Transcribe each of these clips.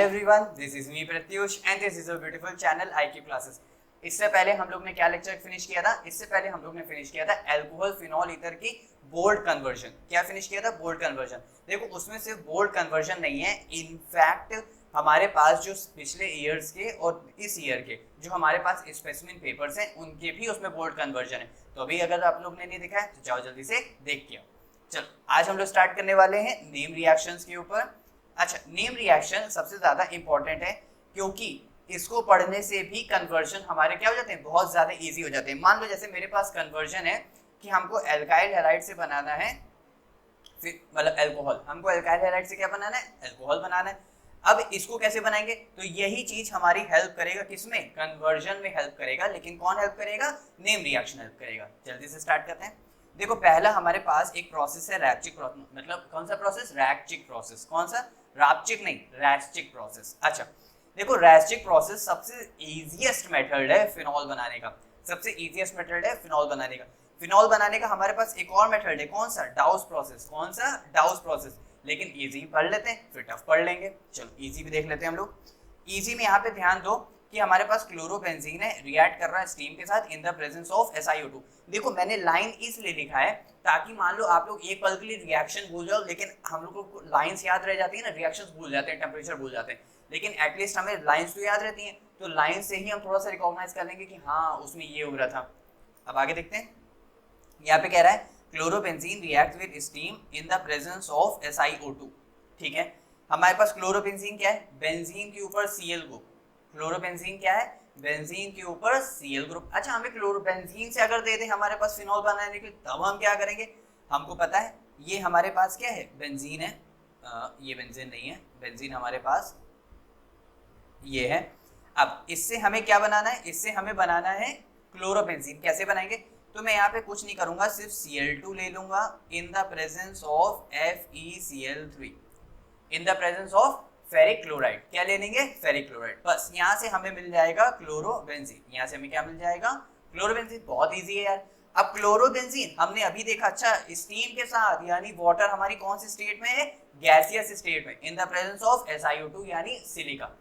everyone, this is me Pratyush and this is a beautiful channel IQ Classes। इससे पहले हम लोग ने क्या लेक्चर फिनिश किया था? इससे पहले हम लोग ने फिनिश किया था अल्कोहल फिनॉल ईथर की बोल्ड कन्वर्जन। क्या फिनिश किया था? Bold conversion. देखो उसमें सिर्फ बोल्ड कन्वर्जन नहीं है, इनफैक्ट हमारे पास जो पिछले ईयर्स के और इस ईयर के जो हमारे पास स्पेसिमेन पेपर्स हैं उनके भी उसमें बोल्ड कन्वर्जन है। तो अभी अगर आप लोग ने नहीं देखा है तो जाओ जल्दी से देख के आओ। चलो आज हम लोग स्टार्ट करने वाले हैं नेम रिएक्शंस के ऊपर। अच्छा, नेम रिएक्शन सबसे ज्यादा इंपॉर्टेंट है क्योंकि इसको पढ़ने से भी कन्वर्जन हमारे क्या हो जाते हैं, बहुत ज्यादा इजी हो जाते हैं। मान लो जैसे मेरे पास कन्वर्जन है कि हमको एल्काइल हैलाइड से बनाना है, मतलब अल्कोहल, हमको एल्काइल हैलाइड से क्या बनाना है, अल्कोहल बनाना है। अब इसको कैसे बनाएंगे? तो यही चीज हमारी हेल्प करेगा, किसमें? कन्वर्जन में हेल्प करेगा। लेकिन कौन हेल्प करेगा? नेम रिएक्शन हेल्प करेगा। जल्दी से स्टार्ट करते हैं। देखो पहला हमारे पास एक प्रोसेस है रैप्चिक प्रोसेस, मतलब कौन सा प्रोसेस? रैप्चिक प्रोसेस। कौन सा? राप्चिक नहीं, रैस्चिक प्रोसेस। अच्छा देखो रैस्चिक प्रोसेस सबसे इजीएस्ट मेथड है फिनॉल बनाने का, सबसे इजीएस्ट मेथड है फिनॉल बनाने का। फिनॉल बनाने का हमारे पास एक और मेथड है, कौन सा? डाउस प्रोसेस। कौन सा? डाउस प्रोसेस। लेकिन इजी पढ़ लेते हैं फिर टफ पढ़ लेंगे। चलो इजी भी देख लेते हैं हम लोग। इजी में यहाँ पे ध्यान दो कि हमारे पास क्लोरोबेंजीन है, रिएक्ट कर रहा है स्टीम के साथ इन द प्रेजेंस ऑफ SiO2। देखो मैंने लाइन इसलिए लिखा है ताकि मान लो आप लोग एक पल के लिए रिएक्शन भूल जाओ, लेकिन हम लोग को लाइंस याद रह जाती है ना, रिएक्शंस भूल जाते हैं, टेम्परेचर भूल जाते हैं, लेकिन एटलीस्ट हमें लाइंस तो याद रहती हैं। तो लाइन से ही हम थोड़ा सा रिकॉग्नाइज कर लेंगे कि हाँ उसमें ये हो रहा था। अब आगे देखते हैं। यहाँ पे कह रहा है chlorobenzene react with steam in the presence of SiO2। ठीक है, हमारे पास क्लोरोबेंजीन क्या है? बेंजीन के ऊपर Cl ग्रुप। क्लोरोबेंजीन क्या है? बेंजीन के ऊपर Cl ग्रुप। अच्छा हमें क्लोरोबेंजीन से अगर दे दे हमारे पास फिनॉल बनाने के, तब हम क्या करेंगे? हमको पता है ये हमारे पास क्या है? बेंजीन है। ये बेंजीन नहीं है, बेंजीन हमारे पास ये है। अब इससे हमें क्या बनाना है? इससे हमें बनाना है क्लोरोबेंजीन। कैसे बनाएंगे? तो मैं यहाँ पे कुछ नहीं करूंगा, सिर्फ Cl2 ले लूंगा इन the presence of FeCl3 in the presence of ferric chloride. क्या ले लेंगे? Ferric chloride. बस यहाँ से हमें मिल जाएगा क्लोरोबेंजीन। यहाँ से हमें क्या मिल जाएगा? क्लोरोबेंजीन। बहुत इजी है यार। अब क्लोरोबेंजीन हमने अभी देखा, अच्छा स्टीम के साथ यानी वाटर हमारी कौन सी स्टेट में है? गैसियस स्टेट में इन द प्रेजेंस ऑफ SiO2 यानी सिलिका।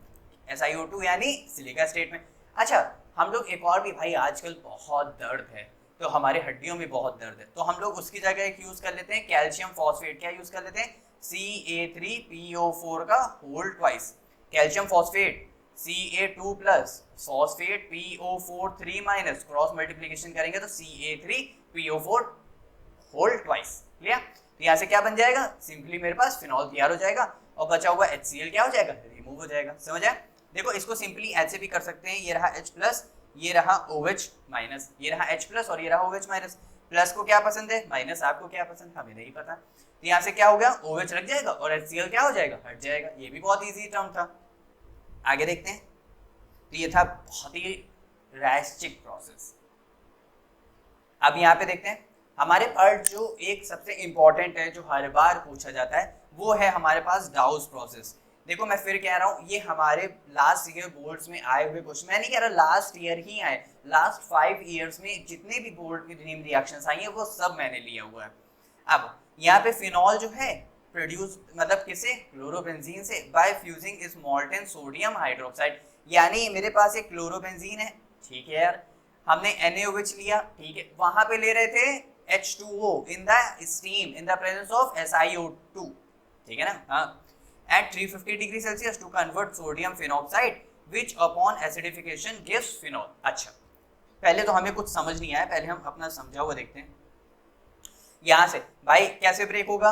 SiO2 यानी सिलिका स्टेट में। अच्छा हम लोग एक और भी, भाई आजकल बहुत दर्द है तो हमारे हड्डियों में बहुत दर्द है, तो हम लोग उसकी जगह एक यूज कर लेते हैं कैल्शियम फॉस्फेट। क्या यूज कर लेते हैं? Ca3PO4 का whole twice. Calcium phosphate Ca2 plus phosphate PO4 3 minus, cross multiplication करेंगे तो Ca3PO4 होल ट्वाइस। क्लियर? तो यहाँ से क्या बन जाएगा? सिंपली मेरे पास फिनॉल तैयार हो जाएगा और बचा हुआ HCl क्या हो जाएगा? रिमूव हो जाएगा। समझ आया? देखो इसको सिंपली ऐसे भी कर सकते हैं, ये रहा H प्लस, ये रहा OH माइनस, ये रहा H प्लस और ये रहा OH माइनस। प्लस को क्या पसंद है? माइनस। आपको क्या पसंद है? हमें नहीं पता। तो यहाँ से क्या हो गया? OH रख जाएगा और HCl क्या हो जाएगा? हट जाएगा। ये भी बहुत इजी टर्म था। आगे देखते हैं। तो ये था बहुत ही रैस्चिक प्रोसेस। अब यहाँ पे देखते हैं हमारे पास जो एक सबसे इंपॉर्टेंट है, जो हर बार पूछा जाता है, वो है हमारे पास डाउस प्रोसेस। देखो मैं फिर कह रहा हूँ, ये हमारे लास्ट ईयर बोर्ड्स में आए हुए क्वेश्चन, मैं नहीं कह रहा लास्ट ईयर ही आए, लास्ट 5 ईयर्स में जितने भी बोर्ड की नेम रिएक्शंस आई हैं वो सब मैंने लिया हुआ है। अब यहाँ पे फिनॉल जो है प्रोड्यूस, मतलब किसे? क्लोरोबेंजीन से, बाय फ्यूजिंग इस मोल्टेन सोडियम हाइड्रोक्साइड। यानी मेरे पास एक क्लोरोबेंजीन है, ठीक है यार, हमने NaOH लिया, ठीक है, वहां पे ले रहे थे H2O in the steam in the presence of SiO2, ठीक है ना? हाँ, at 350 degree Celsius to convert sodium phenoxide which upon acidification gives phenol। अच्छा पहले तो हमें कुछ समझ नहीं आया, पहले हम अपना समझा हुआ देखते हैं। यहां से भाई कैसे ब्रेक होगा?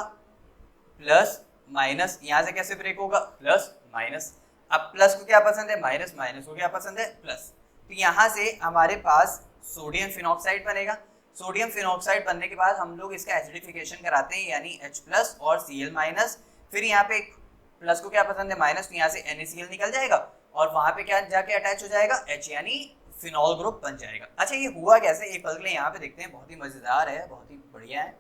Plus minus. यहां से कैसे ब्रेक होगा? Plus minus. अब प्लस को क्या पसंद है? माइनस। माइनस को क्या पसंद है? प्लस। तो यहां से हमारे पास सोडियम फिनॉक्साइड बनेगा। सोडियम फिनॉक्साइड बनने के बाद हम लोग इसका एसिडिफिकेशन कराते हैं यानी H प्लस और Cl माइनस। फिर यहाँ पे प्लस को क्या पसंद है? माइनस। तो यहाँ से NaCl निकल जाएगा और वहां पे क्या जाके अटैच हो जाएगा? H यानी फिनॉल ग्रुप बन जाएगा। अच्छा ये हुआ कैसे? एक पल के लिए यहाँ पे देखते हैं, बहुत ही मजेदार है, बहुत ही बढ़िया है।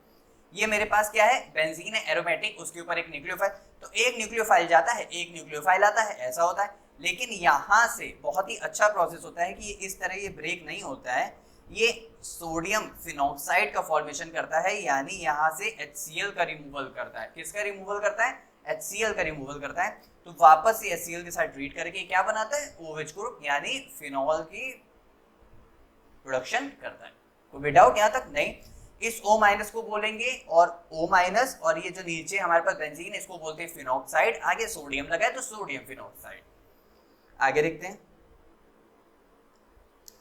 ये मेरे पास क्या है? बेंजीन है एरोमेटिक, उसके ऊपर एक न्यूक्लियोफाइल, तो एक न्यूक्लियोफाइल जाता है, एक न्यूक्लियोफाइल आता है, ऐसा होता है। लेकिन यहाँ से बहुत ही अच्छा प्रोसेस होता है कि इस तरह ये ब्रेक नहीं होता है, ये सोडियम फिनॉक्साइड का फॉर्मेशन करता है, यानी यहाँ से HCl का रिमूवल करता है। किसका रिमूवल करता है? HCl का रिमूवल करता है। तो वापस से HCl के साथ ट्रीट करके क्या बनाता है, OH ग्रुप यानी फिनॉल की प्रोडक्शन करता है। कोई भी डाउट यहाँ तक नहीं। इस O- को बोलेंगे और O- और ये जो नीचे हमारे पास बेंजीन है इसको बोलते हैं फिनॉक्साइड, आगे सोडियम लगा है तो सोडियम फिनॉक्साइड। आगे देखते हैं।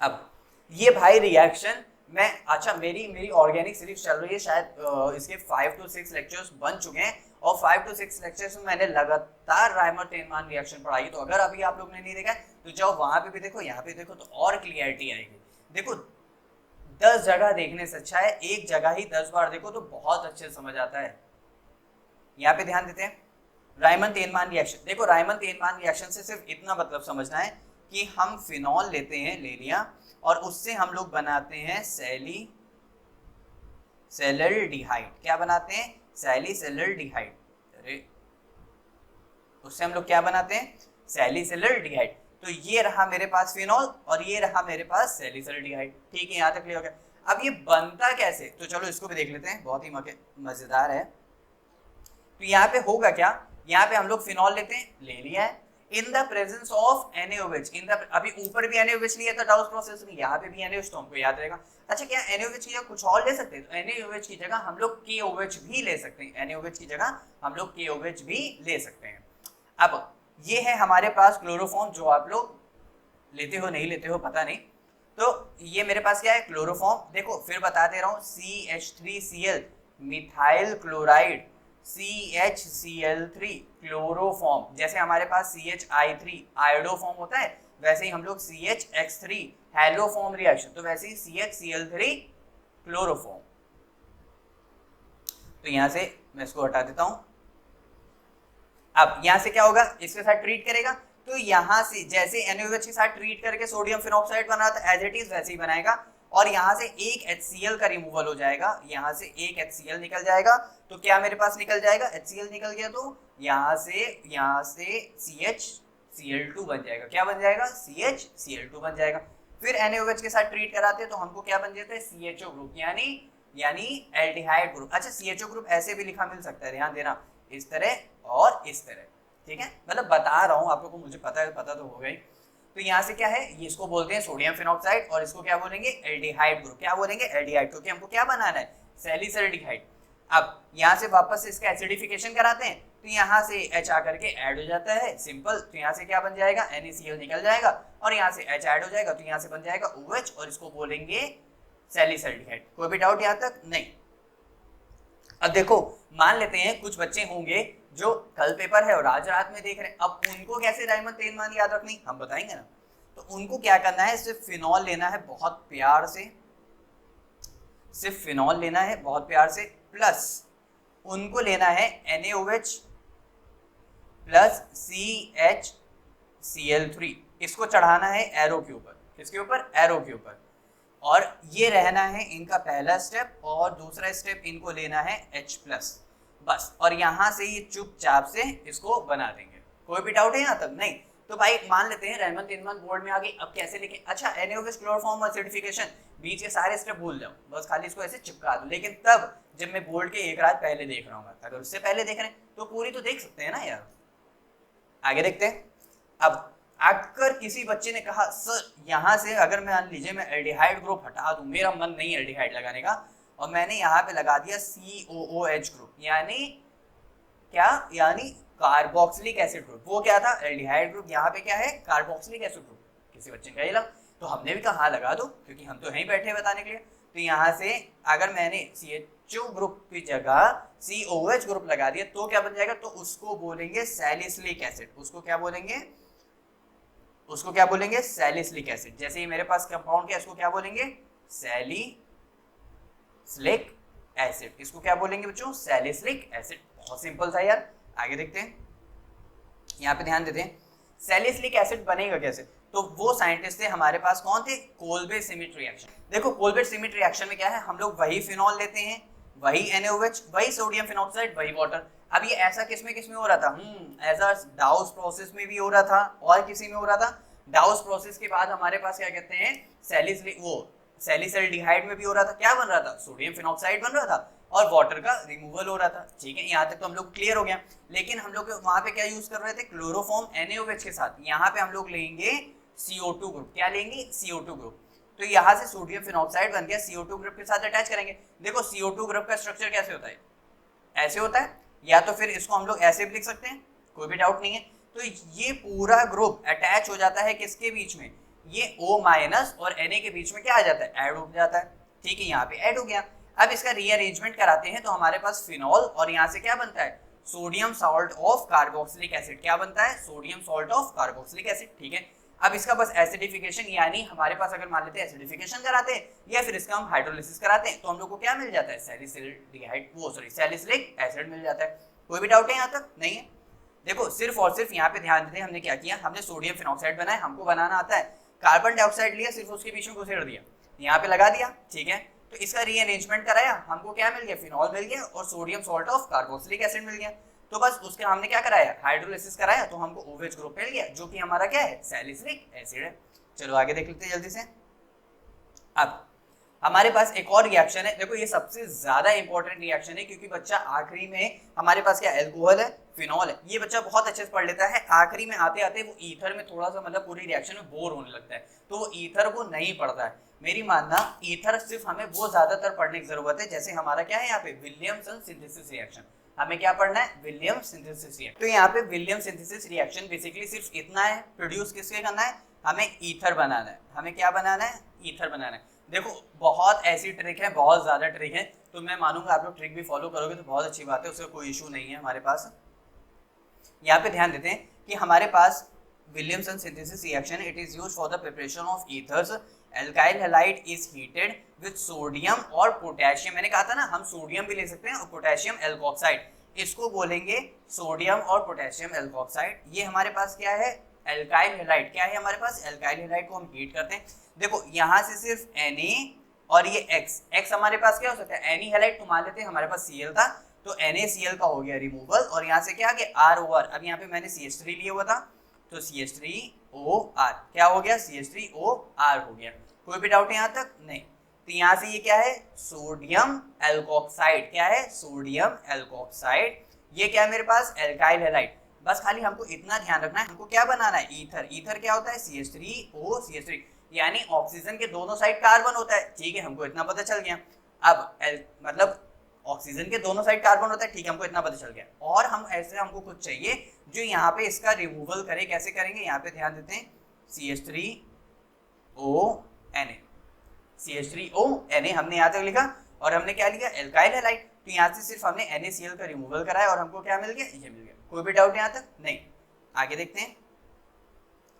अब ये भाई रिएक्शन मैं अच्छा मेरी ऑर्गेनिक सीरीज चल रही है, शायद इसके 5 to 6 लेक्चर्स बन चुके हैं और 5 to 6 लेक्चर्स में मैंने लगातार रायमर-टेनमान रिएक्शन पढ़ाई। तो अगर अभी आप लोग ने नहीं देखा है तो जाओ वहां पे भी देखो, यहाँ पे देखो तो और क्लियरिटी आएगी। देखो 10 जगह देखने से अच्छा है एक जगह ही 10 बार देखो तो बहुत अच्छे से समझ आता है। यहाँ पे ध्यान देते हैं रायमन-टेनमान रिएक्शन। देखो रायमन-टेनमान रिएक्शन से सिर्फ इतना मतलब समझना है कि हम फिनॉल लेते हैं, ले लिया, और उससे हम लोग बनाते हैं सैलिसिलडिहाइड। क्या बनाते हैं, सैलिसिलडिहाइड। अरे उससे हम लोग क्या बनाते हैं, सैलिसिलडिहाइड। तो ये रहा मेरे पास फिनॉल और ये रहा मेरे पास सैलिसिलडिहाइड। ठीक है, यहाँ तक क्लियर हो गया। अब ये बनता कैसे, तो चलो इसको भी देख लेते हैं, बहुत ही मजेदार है। तो यहाँ पे होगा क्या, यहाँ पे हम लोग फिनॉल लेते हैं, ले लिया है, इन द प्रेजेंस ऑफ NaOH, अभी ऊपर भी NaOH लिया था डाउस प्रोसेस में, यहाँ पे भी NaOH, तो हमको याद रहेगा। अच्छा क्या NaOH की जगह कुछ और ले सकते हैं, तो NaOH की जगह हम लोग KOH भी ले सकते हैं, NaOH की जगह हम लोग KOH भी ले सकते हैं। अब ये है हमारे पास क्लोरोफॉर्म, जो आप लोग लेते हो नहीं लेते हो पता नहीं। तो ये मेरे पास क्या है, क्लोरोफॉर्म। देखो फिर बता दे रहा हूँ, CH3Cl methyl chloride, CHCl3 chloroform. जैसे हमारे पास CHI3 आयोडोफॉर्म होता है, वैसे ही हम लोग CHX3 हैलोफॉर्म रिएक्शन, तो वैसे ही CHCl3 क्लोरोफॉर्म। तो यहां से मैं इसको हटा देता हूं। अब यहां से क्या होगा, इसके साथ ट्रीट करेगा, तो यहां से जैसे NaOH के साथ ट्रीट करके सोडियम फिनॉक्साइड बना था एज इट इज वैसे ही बनाएगा, और यहाँ से एक HCl का रिमूवल हो जाएगा, यहाँ से एक HCl निकल जाएगा। तो क्या मेरे पास निकल जाएगा, HCl निकल गया, तो यहाँ से CHCl2 बन जाएगा। क्या बन जाएगा, CHCl2 बन जाएगा। फिर NaOH के साथ ट्रीट कराते हैं तो हमको क्या बन जाता है, CHO ग्रुप यानी एल्डिहाइड ग्रुप। अच्छा CHO ग्रुप ऐसे भी लिखा मिल सकता है, ध्यान देना, इस तरह और इस तरह। ठीक है, मतलब बता रहा हूँ आप लोग को, मुझे पता तो हो गई। तो यहाँ से क्या है, ये इसको बोलते हैं सोडियम फिनॉक्साइड, और इसको क्या बोलेंगे, एल्डिहाइड ग्रुप। क्या बोलेंगे, एल्डिहाइड, क्योंकि हमको क्या बनाना है, सैलिसिलडिहाइड। अब यहाँ से वापस से इसका एसिडिफिकेशन कराते हैं, तो यहाँ से H आकर के ऐड हो जाता है, सिंपल। तो यहाँ से क्या बन जाएगा, NaCl निकल जाएगा, और यहाँ से H ऐड हो जाएगा, तो यहाँ से बन जाएगा OH, और इसको बोलेंगे सैलिसिलडिहाइड। कोई भी डाउट यहाँ तक नहीं। अब देखो मान लेते हैं कुछ बच्चे होंगे जो कल पेपर है और आज रात में देख रहे हैं, अब उनको कैसे रायमन-टेनमान याद रखनी, हम बताएंगे ना। तो उनको क्या करना है, सिर्फ फिनॉल लेना है बहुत प्यार से, सिर्फ फिनॉल लेना है बहुत प्यार से, प्लस उनको लेना है NaOH प्लस CHCl3, इसको चढ़ाना है एरो के ऊपर। किसके ऊपर, एरो के ऊपर। और ये रहना है इनका पहला स्टेप, और दूसरा स्टेप इनको लेना है H प्लस, बस। और यहाँ से ये चुपचाप से इसको बना देंगे। कोई भी डाउट है यहाँ तक नहीं। तो भाई मान लेते हैं रायमन-टेनमान बोर्ड में आ गई, अब कैसे लिखें। अच्छा NaOH क्लोरोफॉर्म एसिडिफिकेशन, बीच के सारे स्टेप भूल जाओ, बस खाली इसको ऐसे चिपका दो। लेकिन तब जब मैं बोर्ड के एक रात पहले देख रहा हूँ, अगर उससे पहले देख रहे हैं तो पूरी तो देख सकते हैं ना यार। आगे देखते हैं। अब अगर किसी बच्चे ने कहा सर यहाँ से अगर मैं मान लीजिए मैं एल्डिहाइड ग्रुप हटा दूं, मेरा मन नहीं एल्डिहाइड लगाने का, और मैंने यहाँ पे लगा दिया COOH ग्रुप, यानी क्या, यानी कार्बोक्सिलिक एसिड ग्रुप। वो क्या था, एल्डिहाइड ग्रुप, यहाँ पे क्या है, कार्बोक्सिलिक एसिड ग्रुप। किसी बच्चे ने कहा तो हमने भी कहा हाँ लगा दो, क्योंकि हम तो यहीं बैठे बताने के लिए। तो यहाँ से अगर मैंने CHO ग्रुप की जगह COH ग्रुप लगा दिया तो क्या बन जाएगा, तो उसको बोलेंगे सैलिसिलिक एसिड। उसको क्या बोलेंगे, सैलिसिलिक एसिड। जैसे ही मेरे पास कंपाउंड क्या, इसको क्या बोलेंगे, सैलिसिलिक एसिड। इसको क्या बोलेंगे बच्चों, सैलिसिलिक एसिड। बहुत सिंपल था यार। आगे देखते हैं, यहाँ पे ध्यान देते हैं, सैलिसिलिक एसिड बनेगा कैसे। तो वो साइंटिस्ट थे हमारे पास, कौन थे, कोलबे-श्मिट रिएक्शन। देखो कोलबे-श्मिट रिएक्शन में क्या है, हम लोग वही फिनॉल लेते हैं, वही NaOH, वही सोडियम फिनॉक्साइड, वही वाटर। अब ये ऐसा किस में हो रहा था, ऐसा डाउस प्रोसेस में भी हो रहा था, और किसी में हो रहा था। डाउस प्रोसेस के बाद हमारे पास क्या कहते हैं, सैलिसिल्डिहाइड में भी हो रहा था, क्या बन रहा था, सोडियम फिनॉक्साइड बन रहा था और वाटर का रिमूवल हो रहा था। ठीक है, यहाँ तक तो हम लोग क्लियर हो गया। लेकिन हम लोग वहां पे क्या यूज कर रहे थे, क्लोरोफॉर्म NaOH के साथ। यहाँ पे हम लोग लेंगे CO2 ग्रुप, क्या लेंगे, CO2 ग्रुप। तो यहाँ से सोडियम फिनॉक्साइड बन गया, CO2 ग्रुप के साथ अटैच करेंगे। देखो CO2 ग्रुप का स्ट्रक्चर कैसे होता है, ऐसे होता है, या तो फिर इसको हम लोग ऐसे भी लिख सकते हैं, कोई भी डाउट नहीं है। तो ये पूरा ग्रुप अटैच हो जाता है किसके बीच में, ये O- और Na के बीच में क्या आ जाता है, ऐड हो जाता है। ठीक है, यहाँ पे ऐड हो गया। अब इसका रीअरेंजमेंट कराते हैं तो हमारे पास फिनॉल और यहाँ से क्या बनता है, sodium salt of carboxylic acid. क्या बनता है, sodium salt of carboxylic acid. ठीक है, अब इसका बस एसिडिफिकेशन, यानी हमारे पास अगर मान लेते हैं एसिडिफिकेशन कराते हैं या फिर इसका हम हाइड्रोलिसिस कराते हैं तो हम लोग को क्या मिल जाता है, सैलिसिलिक एसिड मिल जाता है। कोई भी डाउट है यहाँ तक, नहीं है। देखो सिर्फ और सिर्फ यहाँ पे ध्यान देते हैं, हमने क्या किया, हमने सोडियम फिनॉक्साइड बनाया, हमको बनाना आता है। कार्बन डाइऑक्साइड लिया, सिर्फ उसके बीच में घुसेड़ दिया, यहाँ पे लगा दिया। ठीक है, तो इसका रीअरेंजमेंट कराया, हमको क्या मिल गया, फिनॉल मिल गया और sodium salt of carboxylic acid मिल गया। तो बस उसके हमने क्या कराया, हाइड्रोलिसिस कराया, तो हमको OH ग्रुप मिल गया जो कि हमारा क्या है, सैलिसिलिक एसिड है। चलो आगे देख लेते हैं जल्दी से। अब हमारे पास एक और रिएक्शन है, देखो ये सबसे ज्यादा इंपॉर्टेंट रिएक्शन है क्योंकि बच्चा आखिरी में हमारे पास क्या, अल्कोहल है, फिनॉल है, ये बच्चा बहुत अच्छे से पढ़ लेता है। आखिरी में आते आते वो ईथर में थोड़ा सा मतलब पूरी रिएक्शन में बोर होने लगता है, तो वो ईथर को नहीं पढ़ता है। मेरी मानना, ईथर सिर्फ हमें वो ज्यादातर पढ़ने की जरूरत है, जैसे हमारा क्या है यहाँ पे, विलियमसन सिंथेसिस रिएक्शन। हमें क्या पढ़ना है, विलियम सिंथेसिस रिएक्शन। तो यहाँ पे विलियम सिंथेसिस रिएक्शन बेसिकली सिर्फ इतना है, प्रोड्यूस किसके करना है, हमें ईथर बनाना है। हमें क्या बनाना है, ईथर बनाना है। देखो बहुत ऐसी ट्रिक है, बहुत ज्यादा ट्रिक है, तो मैं मानूंगा आप लोग ट्रिक भी फॉलो करोगे तो बहुत अच्छी बात है, उसका कोई इशू नहीं है हमारे पास। यहाँ पे ध्यान देते हैं कि हमारे पास Williamson synthesis reaction, it is used for the preparation of ethers. Alkyl halide is heated with sodium और पोटेशियम। मैंने कहा था ना, हम सोडियम भी ले सकते हैं और पोटेशियम एल्कोक्साइड, इसको बोलेंगे सोडियम और पोटेशियम एल्कोक्साइड। ये हमारे पास क्या है, एल्काइल हैलाइड। क्या है हमारे पास, एल्काइल हैलाइड को हम हीट करते हैं। देखो यहाँ से सिर्फ Na और ये X हमारे पास क्या हो सकता है, एनी हैलाइड तो मान लेते हैं, हमारे पास Cl था तो NaCl का हो गया रिमूवल, और यहाँ से क्या आ गया, R-OR। अब यहाँ पे मैंने CH3 लिया हुआ था तो CH3OR क्या हो गया, CH3OR हो गया। कोई भी डाउट है यहाँ तक, नहीं। तो यहाँ से ये क्या है, सोडियम एल्कोक्साइड। क्या है, सोडियम एल्कोक्साइड। ये क्या है मेरे पास, एल्काइल हैलाइड। बस खाली हमको इतना ध्यान रखना है, हमको क्या बनाना है, ईथर। ईथर क्या होता है, CH3O CH3, यानी ऑक्सीजन के दोनों साइड कार्बन होता है। ठीक है, हमको इतना पता चल गया। अब मतलब ऑक्सीजन के दोनों साइड कार्बन होता है, ठीक है, हमको इतना पता चल गया। और हम ऐसे, हमको कुछ चाहिए जो यहाँ पे इसका रिमूवल करे। कैसे करेंगे, यहाँ पे ध्यान देते हैं, CH3ONa, CH3ONa हमने यहाँ तक लिखा, और हमने क्या लिखा, एल्काइल हैलाइड। तो यहाँ से सिर्फ हमने NaCl का रिमूवल कराया और हमको क्या मिल गया, ये मिल गया। कोई भी डाउट यहाँ तक, नहीं। आगे देखते हैं।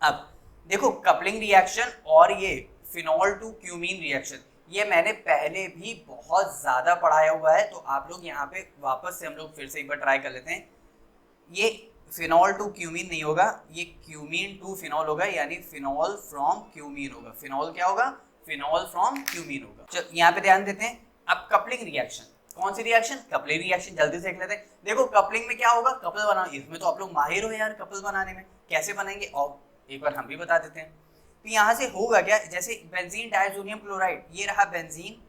अब देखो कपलिंग रिएक्शन और ये फिनॉल टू क्यूमीन रिएक्शन, ये मैंने पहले भी बहुत ज्यादा पढ़ाया हुआ है, तो आप लोग यहाँ पे वापस से हम लोग फिर से एक बार ट्राई कर लेते हैं। ये फिनॉल टू क्यूमीन नहीं होगा, ये क्यूमीन टू फिनॉल होगा, यानी फिनॉल फ्रॉम क्यूमीन होगा। फिनॉल क्या होगा, फिनॉल फ्रॉम क्यूमीन होगा। चलो यहाँ पे ध्यान देते हैं। अब कपलिंग रिएक्शन, कौन सी रिएक्शन, कपलिंग रिएक्शन। जल्दी से देख लेते हैं। देखो कपलिंग में क्या होगा, कपल बनाना। इसमें तो आप लोग माहिर हो यार, कपल बनाने में कैसे बनाएंगे, और एक बार हम भी बता देते हैं। तो यहाँ से होगा क्या, जैसे बेंजीन डायज़ोनियम क्लोराइड, ये रहा बेंजीन,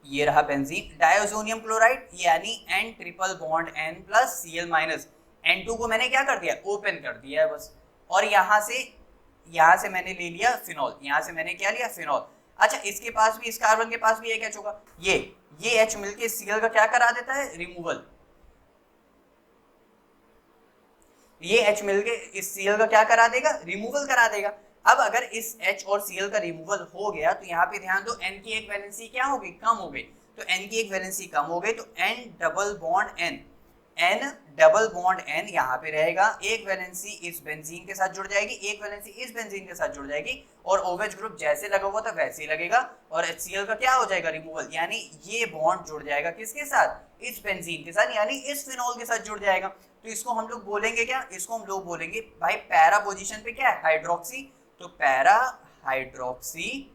ये रहा बेंजीन डायज़ोनियम क्लोराइड, यानी N triple bond N plus Cl minus, N2 को मैंने क्या कर दिया, ओपन कर दिया है बस। और यहाँ से मैंने ले लिया फिनॉल, यहाँ से मैंने क्या लिया, फिनॉल। अच्छा, इसके पास भी, इस कार्बन के पास भी एक H होगा, ये H मिलके Cl का क्या करा देता है, रिमूवल। ये H मिलके इस Cl का क्या करा देगा, रिमूवल करा देगा। अब अगर इस H और Cl का रिमूवल हो गया तो यहाँ पे ध्यान दो, N की एक वैलेंसी क्या हो गई, कम हो गई। तो N की एक वैलेंसी कम हो गई तो N डबल बॉन्ड N यहाँ पे रहेगा। एक वैलेंसी इस बेंजीन के साथ जुड़ जाएगी, एक वैलेंसी इस बेंजीन के साथ जुड़ जाएगी, और OH ग्रुप जैसे लगा हुआ था वैसे ही लगेगा, और HCl का क्या हो जाएगा, रिमूवल। यानी ये बॉन्ड जुड़ जाएगा किसके साथ, इस बेंजीन के साथ, यानी इस फिनॉल के साथ जुड़ जाएगा। तो इसको हम लोग बोलेंगे क्या, इसको हम लोग बोलेंगे भाई पैरा पोजीशन पे क्या है, हाइड्रोक्सी। तो पैरा हाइड्रोक्सी,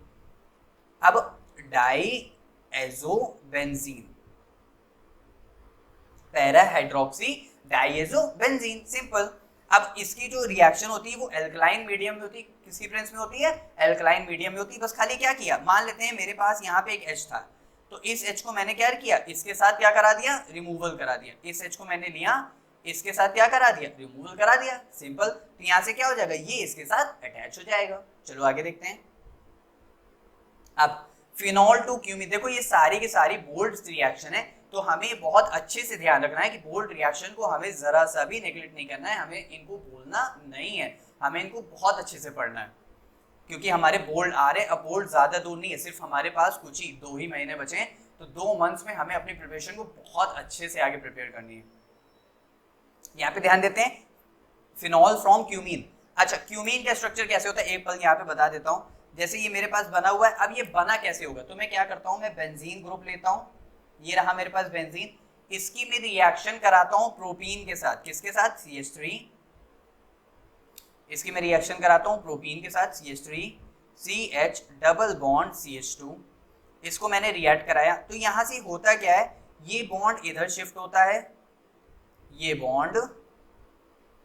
अब डाईएजोबेंजीन, पैरा हाइड्रोक्सी डाईएजोबेंजीन, सिंपल। अब इसकी जो रिएक्शन होती है वो एल्कलाइन मीडियम में होती है। किसकी प्रेजेंस में होती है? एल्कलाइन मीडियम में होती है। बस खाली क्या किया, मान लेते हैं मेरे पास यहाँ पे एक H था, तो इस H को मैंने क्या किया, इसके साथ क्या करा दिया, रिमूवल करा दिया। इस H को मैंने लिया, इसके साथ क्या करा दिया, रिमूवल करा दिया, सिंपल। तो यहाँ से क्या हो जाएगा, ये इसके साथ अटैच हो जाएगा। चलो आगे देखते हैं। अब फिनॉल टू क्यूमीन, देखो ये सारी की सारी बोल्ड रिएक्शन है, तो हमें बहुत अच्छे से ध्यान रखना है कि बोल्ड रिएक्शन को हमें जरा सा भी नेग्लेक्ट नहीं करना है, हमें इनको भूलना नहीं है, हमें इनको बहुत अच्छे से पढ़ना है, क्योंकि हमारे बोल्ड आ रहे हैं। अब बोल्ड ज्यादा दूर नहीं है, सिर्फ हमारे पास कुछ ही 2 ही महीने बचे हैं, तो 2 मंथ्स में हमें अपनी प्रिपरेशन को बहुत अच्छे से आगे प्रिपेयर करनी है। यहाँ पे ध्यान देते हैं, फिनॉल फ्रॉम क्यूमीन। अच्छा, क्यूमीन का स्ट्रक्चर कैसे होता है एक पल यहाँ पे बता देता हूँ। जैसे ये मेरे पास बना हुआ है, अब ये बना कैसे होगा, तो मैं क्या करता हूँ, मैं बेंजीन ग्रुप लेता हूँ, ये रहा मेरे पास बेंजीन, इसकी मैं रिएक्शन कराता हूँ प्रोपीन के साथ। किसके साथ? CH3। इसकी मैं रिएक्शन कराता हूँ प्रोपीन के साथ, CH3 CH double bond CH2। इसको मैंने रिएक्ट कराया, तो यहाँ से होता क्या है, ये बॉन्ड इधर शिफ्ट होता है, ये बॉन्ड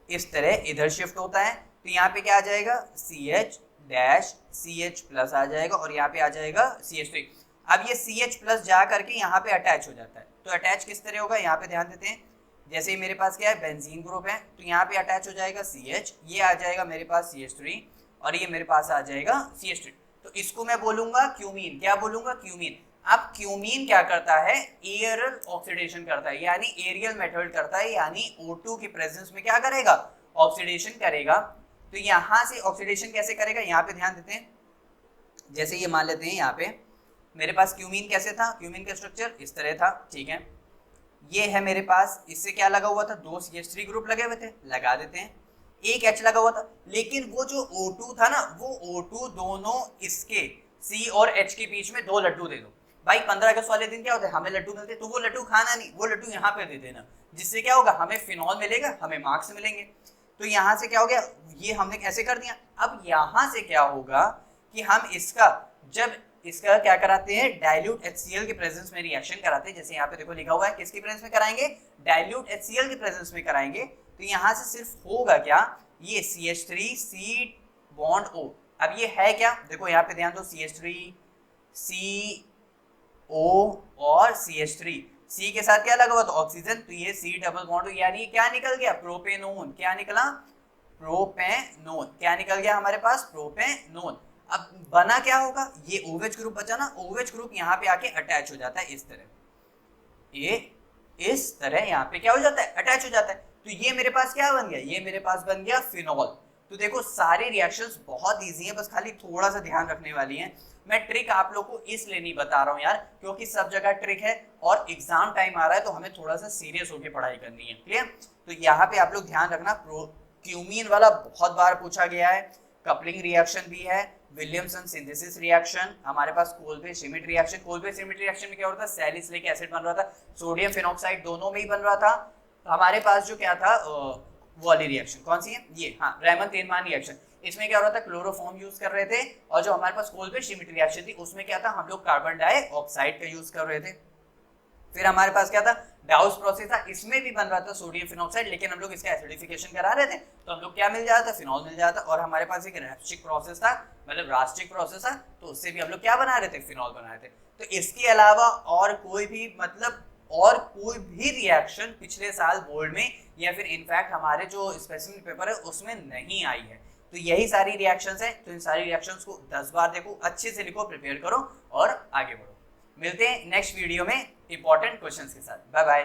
इस तरह इधर शिफ्ट होता है, तो यहाँ पे क्या आ जाएगा, CH डैश CH प्लस आ जाएगा, और यहाँ पे आ जाएगा CH3। अब ये CH प्लस जा करके यहाँ पे अटैच हो जाता है, तो अटैच किस तरह होगा, यहाँ पे ध्यान देते हैं। जैसे मेरे पास क्या है, बेंजीन ग्रुप है, तो यहाँ पे अटैच हो जाएगा CH, ये आ जाएगा मेरे पास CH3, और ये मेरे पास आ जाएगा CH3। तो इसको मैं बोलूंगा क्यूमीन। क्या बोलूंगा? क्यूमीन। अब क्यूमीन क्या करता है, एरियल ऑक्सीडेशन करता है, यानी एरियल मेथड करता है, यानी O2 की प्रेजेंस में क्या करेगा, ऑक्सीडेशन करेगा। तो यहाँ से ऑक्सीडेशन कैसे करेगा, यहाँ पे ध्यान देते हैं। जैसे ये मान लेते हैं, यहाँ पे मेरे पास क्यूमीन कैसे था, क्यूमीन का स्ट्रक्चर इस तरह था, ठीक है। ये है मेरे पास, इससे क्या लगा हुआ था, 2 CH3 ग्रुप लगे हुए थे, लगा देते हैं, एक H लगा हुआ था, लेकिन वो जो O2 था ना, वो O2 दोनों इसके C और H के बीच में 2 लड्डू दे दो। भाई 15 अगस्त वाले दिन क्या होता है, हमें लड्डू मिलते, तो वो लड्डू खाना नहीं, वो लड्डू यहाँ पे दे देना, जिससे क्या होगा, हमें फिनॉल मिलेगा, हमें मार्क्स मिलेंगे। तो यहाँ से क्या हो गया, ये हमने कैसे कर दिया। अब यहाँ से क्या होगा कि हम इसका, जब इसका क्या कराते हैं, डाइल्यूट HCl के प्रेजेंस में रिएक्शन कराते हैं। जैसे यहाँ पे देखो लिखा हुआ है, किसकी प्रेजेंस में कराएंगे, डाइल्यूट HCl के प्रेजेंस में कराएंगे। तो यहाँ से सिर्फ होगा क्या, ये CH3 C बॉन्ड O। अब ये है क्या, देखो यहाँ पे ध्यान दो, CH3 CO और CH3, C के साथ क्या लगा हुआ, तो ऑक्सीजन, तो ये C डबल बॉन्ड, यानी क्या निकल गया, प्रोपेनोन। क्या निकला, प्रोपेनोन। क्या निकल गया हमारे पास, प्रोपेनोन। अब बना क्या होगा, ये OH ग्रुप बचा ना, OH ग्रुप यहाँ पे आके अटैच हो जाता है इस तरह, ये इस तरह यहाँ पे क्या हो जाता है, अटैच हो जाता है। तो ये मेरे पास क्या बन गया, ये मेरे पास बन गया फिनॉल। तो देखो सारे रिएक्शंस बहुत इजी हैं, बस खाली थोड़ा सा ध्यान रखने वाली हैं। मैं ट्रिक आप लोग को इसलिए नहीं बता रहा हूँ यार, क्योंकि सब जगह ट्रिक है और एग्जाम टाइम आ रहा है, तो हमें थोड़ा सा सीरियस होकर पढ़ाई करनी है, क्लियर। तो यहाँ पे आप लोग ध्यान रखना, क्यूमीन वाला बहुत बार पूछा गया है, कपलिंग रिएक्शन भी है, विलियमसन सिंथेसिस रिएक्शन, हमारे पास Kolbe Schmitt reaction. Kolbe Schmitt reaction में क्या हो रहा था, सैलिसिलिक एसिड बन रहा था, सोडियम फिनॉक्साइड दोनों में ही बन रहा था। हमारे पास जो क्या था, वाली रिएक्शन कौन सी है, ये हाँ, रैमन तेनमान रिएक्शन, इसमें क्या हो रहा था, क्लोरोफॉर्म यूज कर रहे थे। और जो हमारे पास कोल्बे श्मिट रिएक्शन थी, उसमें क्या था, हम लोग कार्बन डाइऑक्साइड का यूज कर रहे थे। फिर हमारे पास क्या था, डाउस प्रोसेस था, इसमें भी बन रहा था सोडियम फिनॉक्साइड, लेकिन हम लोग इसका एसिडिफिकेशन करा रहे थे, तो हम लोग क्या मिल जाता था, फिनॉल मिल जाता। और हमारे पास एक रैस्टिक प्रोसेस था, मतलब रास्टिक प्रोसेस था, तो उससे भी हम लोग क्या बना रहे थे, फिनॉल बना रहे थे। तो इसके अलावा और कोई भी, मतलब और कोई भी रिएक्शन पिछले साल बोर्ड में या फिर इनफैक्ट हमारे जो स्पेसिफिक पेपर है उसमें नहीं आई है। तो यही सारी रिएक्शंस है, तो इन सारी रिएक्शंस को 10 बार देखो, अच्छे से लिखो, प्रिपेयर करो और आगे बढ़ो। मिलते हैं नेक्स्ट वीडियो में इंपॉर्टेंट क्वेश्चंस के साथ। Bye bye.